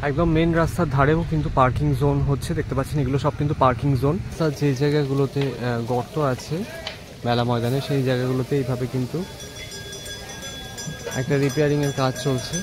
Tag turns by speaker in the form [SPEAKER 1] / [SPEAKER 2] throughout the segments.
[SPEAKER 1] একদম মেন রাস্তার ধারেও কিন্তু পার্কিং জোন হচ্ছে, দেখতে পাচ্ছেন এগুলো সব কিন্তু পার্কিং জোন। যে জায়গাগুলোতে গর্ত আছে মেলা ময়দানে, সেই জায়গাগুলোতে এইভাবে কিন্তু একটা রিপেয়ারিংয়ের কাজ চলছে।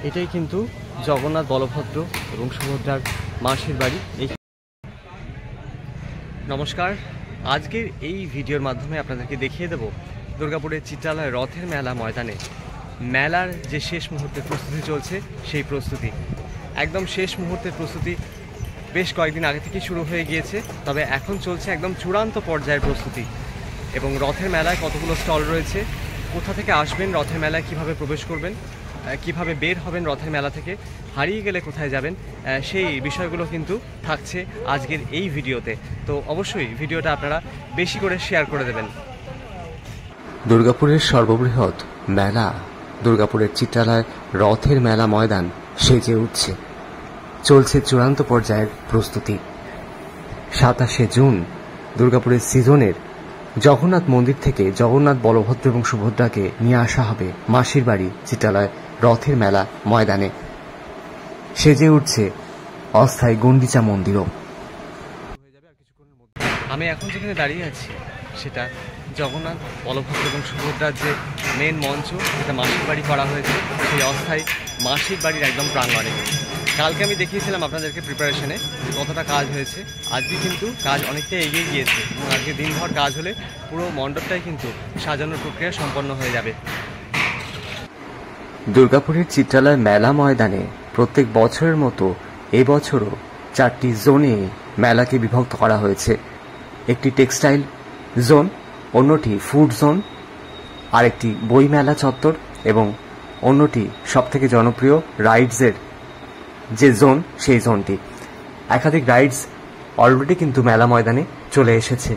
[SPEAKER 1] এটাই কিন্তু জগন্নাথ, বলভদ্র এবং সুভদ্রার মাসির বাড়ি। নমস্কার, আজকের এই ভিডিওর মাধ্যমে আপনাদেরকে দেখিয়ে দেব দুর্গাপুরের চিত্রালয় রথের মেলা ময়দানে মেলার যে শেষ মুহূর্তের প্রস্তুতি চলছে, সেই প্রস্তুতি একদম শেষ মুহূর্তের প্রস্তুতি বেশ কয়েকদিন আগে থেকেই শুরু হয়ে গিয়েছে, তবে এখন চলছে একদম চূড়ান্ত পর্যায়ের প্রস্তুতি। এবং রথের মেলায় কতগুলো স্টল রয়েছে, কোথা থেকে আসবেন রথের মেলায়, কিভাবে প্রবেশ করবেন, কিভাবে বের হবেন রথের মেলা থেকে, হারিয়ে গেলে কোথায় যাবেন, সেই বিষয়গুলো কিন্তু থাকছে আজকের এই ভিডিওতে। তো অবশ্যই ভিডিওটা আপনারা বেশি করে শেয়ার করে দেবেন।
[SPEAKER 2] দুর্গাপুরের সর্ববৃহৎ মেলা দুর্গাপুরের চিত্রালয় রথের মেলা ময়দান সেজে উঠছে, চলছে চূড়ান্ত পর্যায়ের প্রস্তুতি। 27শে জুন দুর্গাপুরের সিজনের জগন্নাথ মন্দির থেকে জগন্নাথ, বলভদ্র এবং সুভদ্রাকে নিয়ে আসা হবে মাসির বাড়ি চিত্রালয় রথের মেলা ময়দানে। সেজে উঠছে অস্থায়ী গুন্ডিচা মন্দিরও।
[SPEAKER 1] আমি এখন যেখানে দাঁড়িয়ে আছি সেটা জগন্নাথ, বলভদ্র এবং সুভদ্রার যে মেন মঞ্চ, যেটা মাসির বাড়ি করা হয়েছে, সেই অস্থায়ী মাসির বাড়ির একদম প্রাঙ্গণে। কালকে আমি দেখিয়েছিলাম আপনাদেরকে প্রিপারেশনে কতটা কাজ হয়েছে। আজকে কিন্তু কাজ অনেকটা এগিয়ে গিয়েছে এবং আজকে দিনভর কাজ হলে পুরো মণ্ডপটাই কিন্তু সাজানোর প্রক্রিয়া সম্পন্ন হয়ে যাবে।
[SPEAKER 2] দুর্গাপুরের চিত্রালয় মেলা ময়দানে প্রত্যেক বছরের মতো এবছরও 4টি জোনে মেলাকে বিভক্ত করা হয়েছে। একটি টেক্সটাইল জোন, অন্যটি ফুড জোন, আরেকটি বই মেলা চত্বর এবং অন্যটি সবথেকে জনপ্রিয় রাইডসের যে জোন, সেই জোনটি। একাধিক রাইডস অলরেডি কিন্তু মেলা ময়দানে চলে এসেছে।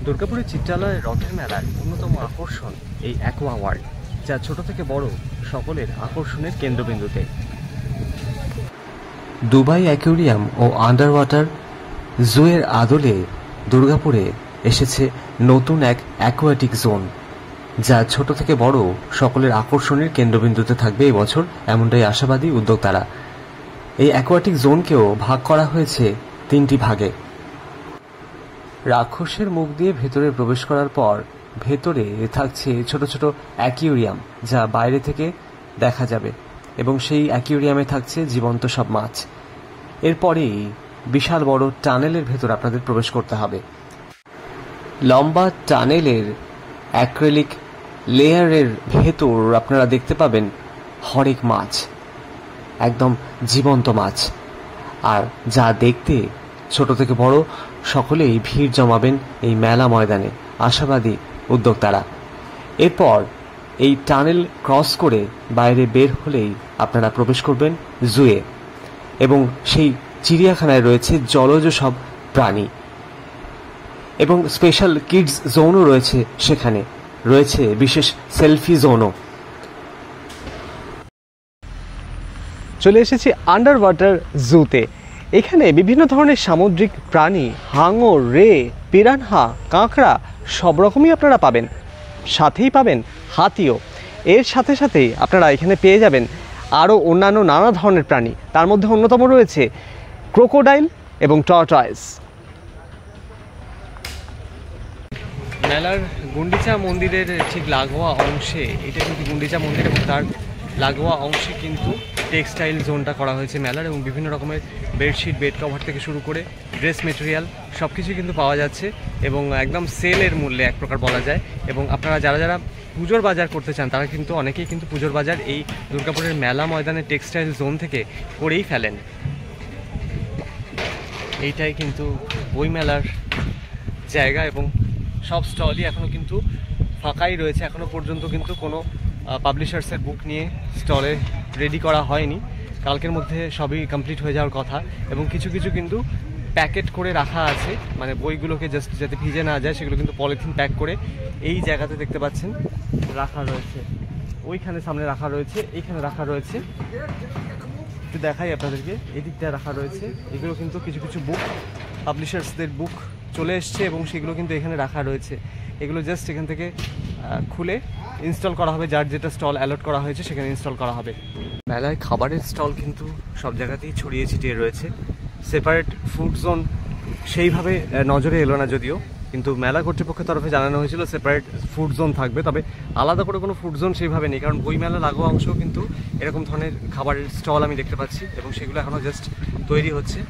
[SPEAKER 1] দুর্গাপুরের চিত্রালয় রথের মেলার অন্যতম আকর্ষণ এই অ্যাকোয়া ওয়ার্ল্ড, যা ছোট থেকে বড় সকলের আকর্ষণের কেন্দ্রবিন্দুতে।
[SPEAKER 2] দুবাই অ্যাকুয়ারিয়াম ও আন্ডার ওয়াটার জুয়ের আদলে দুর্গাপুরে এসেছে নতুন এক অ্যাকোয়াটিক জোন, যা ছোট থেকে বড় সকলের আকর্ষণের কেন্দ্রবিন্দুতে থাকবে এবছর, এমনটাই আশাবাদী উদ্যোক্তারা। এই অ্যাকোয়াটিক জোনকেও ভাগ করা হয়েছে 3টি ভাগে। রাক্ষসের মুখ দিয়ে ভেতরে প্রবেশ করার পর ভেতরে থাকছে ছোট ছোট অ্যাকুয়ারিয়াম, যা বাইরে থেকে দেখা যাবে, এবং সেই অ্যাকুয়ারিয়ামে থাকছে জীবন্ত সব মাছ। এরপরেই বিশাল বড় টানেলের ভেতর আপনাদের প্রবেশ করতে হবে। লম্বা টানেলের অ্যাক্রিলিক লেয়ারের ভেতর আপনারা দেখতে পাবেন হরেক মাছ, একদম জীবন্ত মাছ, আর যা দেখতে ছোট থেকে বড় সকলেই ভিড় জমাবেন এই মেলা ময়দানে, আশাবাদী উদ্যোক্তারা। এরপর এই টানেল ক্রস করে বাইরে বের হলেই আপনারা প্রবেশ করবেন জুয়ে, এবং সেই চিড়িয়াখানায় রয়েছে জলজ সব প্রাণী, এবং স্পেশাল কিডস জোনও রয়েছে, সেখানে রয়েছে বিশেষ সেলফি জোনও।
[SPEAKER 1] চলে এসেছি আন্ডার ওয়াটার জুতে। এখানে বিভিন্ন ধরনের সামুদ্রিক প্রাণী, হাঙর, রে, পিরানহা, কাঁকড়া সব রকমই আপনারা পাবেন, সাথেই পাবেন হাতিও। এর সাথে সাথেই আপনারা এখানে পেয়ে যাবেন আরও অন্যান্য নানা ধরনের প্রাণী, তার মধ্যে অন্যতম রয়েছে ক্রোকোডাইল এবং টর্টয়েস। মেলার গুন্ডিচা মন্দিরের ঠিক লাগোয়া অংশে, এটা কিন্তু গুন্ডিচা মন্দির, এবং তার লাগোয়া অংশে কিন্তু টেক্সটাইল জোনটা করা হয়েছে মেলার, এবং বিভিন্ন রকমের বেডশিট, বেড কভার থেকে শুরু করে ড্রেস মেটেরিয়াল সব কিছুই কিন্তু পাওয়া যাচ্ছে, এবং একদম সেলের মূল্যে এক প্রকার বলা যায়। এবং আপনারা যারা যারা পুজোর বাজার করতে চান, তারা কিন্তু অনেকেই কিন্তু পুজোর বাজার এই দুর্গাপুরের মেলা ময়দানের টেক্সটাইল জোন থেকে করেই ফেলেন। এইটাই কিন্তু বই মেলার জায়গা, এবং সব স্টলই এখনও কিন্তু ফাঁকাই রয়েছে। এখনও পর্যন্ত কিন্তু কোনো পাবলিশার্সের বুক নিয়ে স্টলে রেডি করা হয়নি। কালকের মধ্যে সবই কমপ্লিট হয়ে যাওয়ার কথা, এবং কিছু কিছু কিন্তু প্যাকেট করে রাখা আছে, মানে বইগুলোকে জাস্ট যাতে ভিজে না যায় সেগুলো কিন্তু পলিথিন প্যাক করে এই জায়গাতে দেখতে পাচ্ছেন রাখা রয়েছে। ওইখানে সামনে রাখা রয়েছে, এইখানে রাখা রয়েছে, একটু দেখাই আপনাদেরকে, এই দিকটা রাখা রয়েছে। এগুলো কিন্তু কিছু কিছু বুক, পাবলিশার্সদের বুক চলে এসছে, এবং সেগুলো কিন্তু এখানে রাখা রয়েছে। এগুলো জাস্ট এখান থেকে খুলে ইনস্টল করা হবে, যার যেটা স্টল অ্যালট করা হয়েছে সেখানে ইনস্টল করা হবে। মেলায় খাবারের স্টল কিন্তু সব জায়গাতেই ছড়িয়ে ছিটিয়ে রয়েছে। সেপারেট ফুড জোন সেইভাবে নজরে এলো না যদিও, কিন্তু মেলা কর্তৃপক্ষের তরফে জানানো হয়েছিল সেপারেট ফুড জোন থাকবে, তবে আলাদা করে কোনো ফুড জোন সেইভাবে নেই, কারণ বইমেলা লাগোয়া অংশেও কিন্তু এরকম ধরনের খাবারের স্টল আমি দেখতে পাচ্ছি এবং সেগুলো এখনও জাস্ট তৈরি হচ্ছে।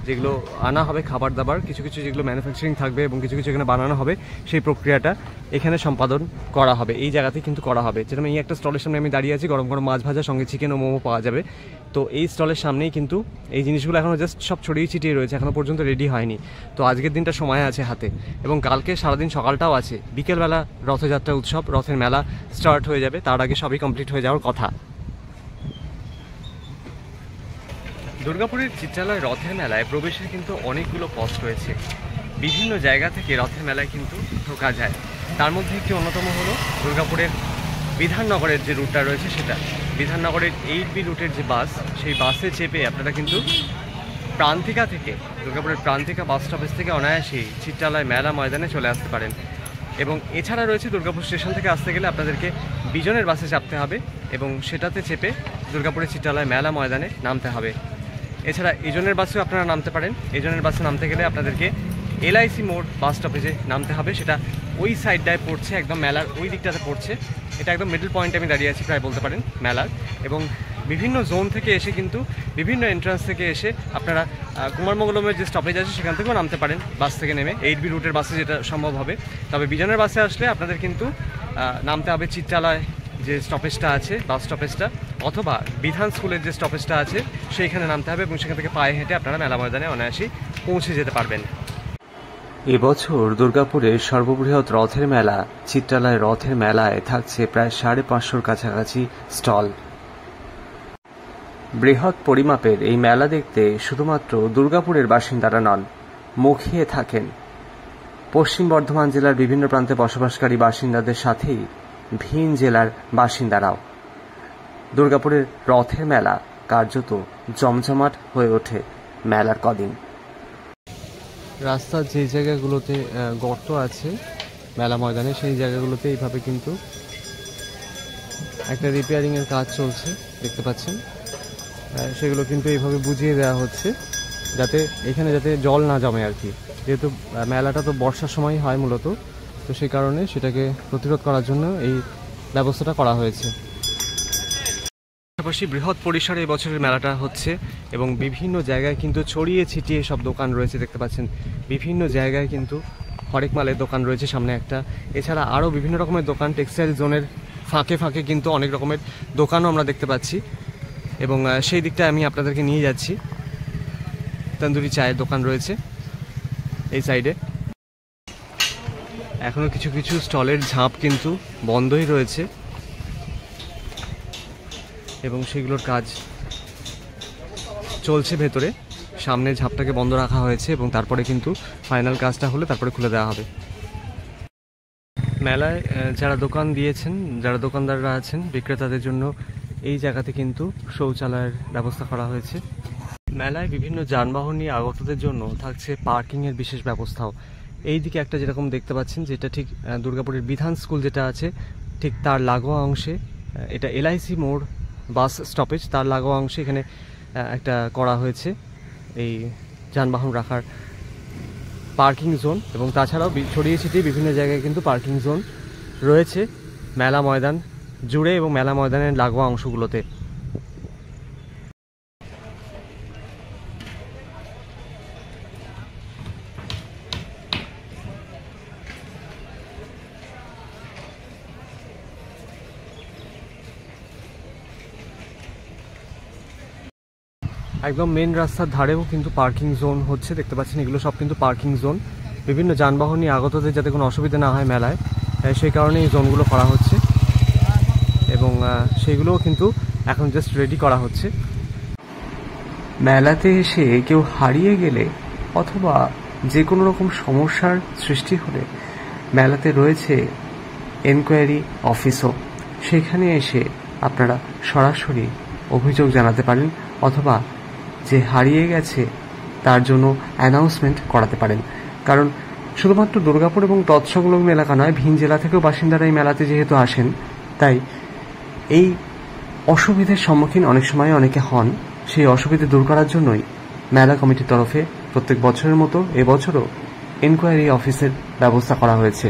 [SPEAKER 1] যেগুলো আনা হবে খাবার দাবার, কিছু কিছু যেগুলো ম্যানুফ্যাকচারিং থাকবে এবং কিছু কিছু এখানে বানানো হবে, সেই প্রক্রিয়াটা এখানে সম্পাদন করা হবে, এই জায়গাতেই কিন্তু করা হবে। যেরকম এই একটা স্টলের সামনে আমি দাঁড়িয়ে আছি, গরম গরম মাছ ভাজা সঙ্গে চিকেন ও মোমো পাওয়া যাবে। তো এই স্টলের সামনেই কিন্তু এই জিনিসগুলো এখনও জাস্ট সব ছড়িয়ে ছিটিয়ে রয়েছে, এখনও পর্যন্ত রেডি হয়নি। তো আজকের দিনটা সময় আছে হাতে, এবং কালকে সারাদিন সকালটাও আছে, বিকেলবেলা রথযাত্রা উৎসব, রথের মেলা স্টার্ট হয়ে যাবে, তার আগে সবই কমপ্লিট হয়ে যাওয়ার কথা। দুর্গাপুরের চিত্রালয় রথের মেলায় প্রবেশের কিন্তু অনেকগুলো পথ রয়েছে, বিভিন্ন জায়গা থেকে রথের মেলায় কিন্তু ঢোকা যায়। তার মধ্যে একটি অন্যতম হলো দুর্গাপুরের বিধাননগরের যে রুটটা রয়েছে সেটা, বিধাননগরের 8B রুটের যে বাস, সেই বাসে চেপে আপনারা কিন্তু প্রান্তিকা থেকে, দুর্গাপুরের প্রান্তিকা বাস স্টপেজ থেকে অনায়াসেই চিত্রালয় মেলা ময়দানে চলে আসতে পারেন। এবং এছাড়া রয়েছে দুর্গাপুর স্টেশন থেকে আসতে গেলে আপনাদেরকে বিজনের বাসে চাপতে হবে এবং সেটাতে চেপে দুর্গাপুরের চিত্রালয় মেলা ময়দানে নামতে হবে। এছাড়া এজনের বাসেও আপনারা নামতে পারেন। এজনের বাসে নামতে গেলে আপনাদেরকে LIC মোড় বাস স্টপেজে নামতে হবে, সেটা ওই সাইডটায় পড়ছে, একদম মেলার ওই দিকটাতে পড়ছে। এটা একদম মিডল পয়েন্টে আমি দাঁড়িয়ে আছি প্রায় বলতে পারেন মেলার। এবং বিভিন্ন জোন থেকে এসে কিন্তু বিভিন্ন এন্ট্রান্স থেকে এসে আপনারা কুমারমঙ্গলমের যে স্টপেজ আছে সেখান থেকেও নামতে পারেন বাস থেকে নেমে, 8B রুটের বাসে যেটা সম্ভব হবে। তবে বিজনের বাসে আসলে আপনাদের কিন্তু নামতে হবে চিত্রালয় যে স্টপেজটা আছে বাস স্টপেজটা, অথবা বিধান স্কুলের যে স্টপেজটা আছে সেইখানে নামতে হবে এবং সেখান থেকে পায়ে হেঁটে আপনারা মেলা ময়দানে অনায়াসেই পৌঁছে যেতে পারবেন।
[SPEAKER 2] এবছর দুর্গাপুরের সর্ববৃহৎ রথের মেলা চিত্রালয় রথের মেলায় থাকছে প্রায় 550-র কাছাকাছি স্টল। বৃহৎ পরিমাপের এই মেলা দেখতে শুধুমাত্র দুর্গাপুরের বাসিন্দারা নন, মুখিয়ে থাকেন পশ্চিম বর্ধমান জেলার বিভিন্ন প্রান্তে বসবাসকারী বাসিন্দাদের সাথেই ভিন জেলার বাসিন্দারাও। দুর্গাপুরের রথের মেলা কার্যত জমজমাট হয়ে ওঠে মেলার কদিন। রাস্তার যে জায়গাগুলোতে গর্ত আছে মেলা ময়দানে, সেই জায়গাগুলোতে এইভাবে কিন্তু একটা রিপেয়ারিংয়ের কাজ চলছে দেখতে পাচ্ছেন। সেগুলো কিন্তু এইভাবে বুঝিয়ে দেওয়া হচ্ছে যাতে এখানে যাতে জল না জমে আর কি, যেহেতু মেলাটা তো বর্ষার সময় হয় মূলত, তো সেই কারণে সেটাকে প্রতিরোধ করার জন্য এই ব্যবস্থাটা করা হয়েছে। পাশাপাশি বৃহৎ পরিসরে এবছরের মেলাটা হচ্ছে এবং বিভিন্ন জায়গায় কিন্তু ছড়িয়ে ছিটিয়ে সব দোকান রয়েছে দেখতে পাচ্ছেন। বিভিন্ন জায়গায় কিন্তু হরেক মালের দোকান রয়েছে সামনে একটা, এছাড়া আরও বিভিন্ন রকমের দোকান, টেক্সটাইল জোনের ফাঁকে ফাঁকে কিন্তু অনেক রকমের দোকানও আমরা দেখতে পাচ্ছি এবং সেই দিকটা আমি আপনাদেরকে নিয়ে যাচ্ছি। তন্দুরি চায়ের দোকান রয়েছে এই সাইডে, এখনও কিছু কিছু স্টলের ঝাঁপ কিন্তু বন্ধই রয়েছে এবং সেগুলোর কাজ চলছে ভেতরে। সামনে ঝাঁপটাকে বন্ধ রাখা হয়েছে এবং তারপরে কিন্তু ফাইনাল কাজটা হলে তারপরে খুলে দেওয়া হবে। মেলায় যারা দোকান দিয়েছেন, যারা দোকানদাররা আছেন, বিক্রেতাদের জন্য এই জায়গাতে কিন্তু শৌচালয়ের ব্যবস্থা করা হয়েছে। মেলায় বিভিন্ন যানবাহন নিয়ে আগতদের জন্য থাকছে পার্কিংয়ের বিশেষ ব্যবস্থাও। এই দিকে একটা যেরকম দেখতে পাচ্ছেন, যেটা ঠিক দুর্গাপুরের বিধান স্কুল যেটা আছে ঠিক তার লাগোয়া অংশে, এটা LIC মোড় বাস স্টপেজ, তার লাগোয়া অংশে এখানে একটা করা হয়েছে এই যানবাহন রাখার পার্কিং জোন। এবং তাছাড়াও ছড়িয়ে ছিটিয়ে বিভিন্ন জায়গায় কিন্তু পার্কিং জোন রয়েছে মেলা ময়দান জুড়ে এবং মেলা ময়দানের লাগোয়া অংশগুলোতে। একদম মেন রাস্তার ধারেও কিন্তু পার্কিং জোন হচ্ছে দেখতে পাচ্ছেন। এগুলো সব কিন্তু পার্কিং জোন, বিভিন্ন যানবাহন নিয়ে আগতদের যাতে কোনো অসুবিধা না হয় মেলায়, সেই কারণে এই জোনগুলো করা হচ্ছে এবং সেগুলোও কিন্তু এখন জাস্ট রেডি করা হচ্ছে। মেলাতে এসে কেউ হারিয়ে গেলে অথবা যে কোনো রকম সমস্যার সৃষ্টি হলে মেলাতে রয়েছে এনকোয়ারি অফিসও, সেখানে এসে আপনারা সরাসরি অভিযোগ জানাতে পারেন অথবা যে হারিয়ে গেছে তার জন্য অ্যানাউন্সমেন্ট করাতে পারেন। কারণ শুধুমাত্র দুর্গাপুর এবং তৎসংলগ্ন এলাকা নয়, ভিন জেলা থেকেও বাসিন্দারা এই মেলাতে যেহেতু আসেন, তাই এই অসুবিধার সম্মুখীন অনেক সময় অনেকে হন। সেই অসুবিধা দূর করার জন্যই মেলা কমিটির তরফে প্রত্যেক বছরের মতো এবছরও এনকোয়ারি অফিসের ব্যবস্থা করা হয়েছে।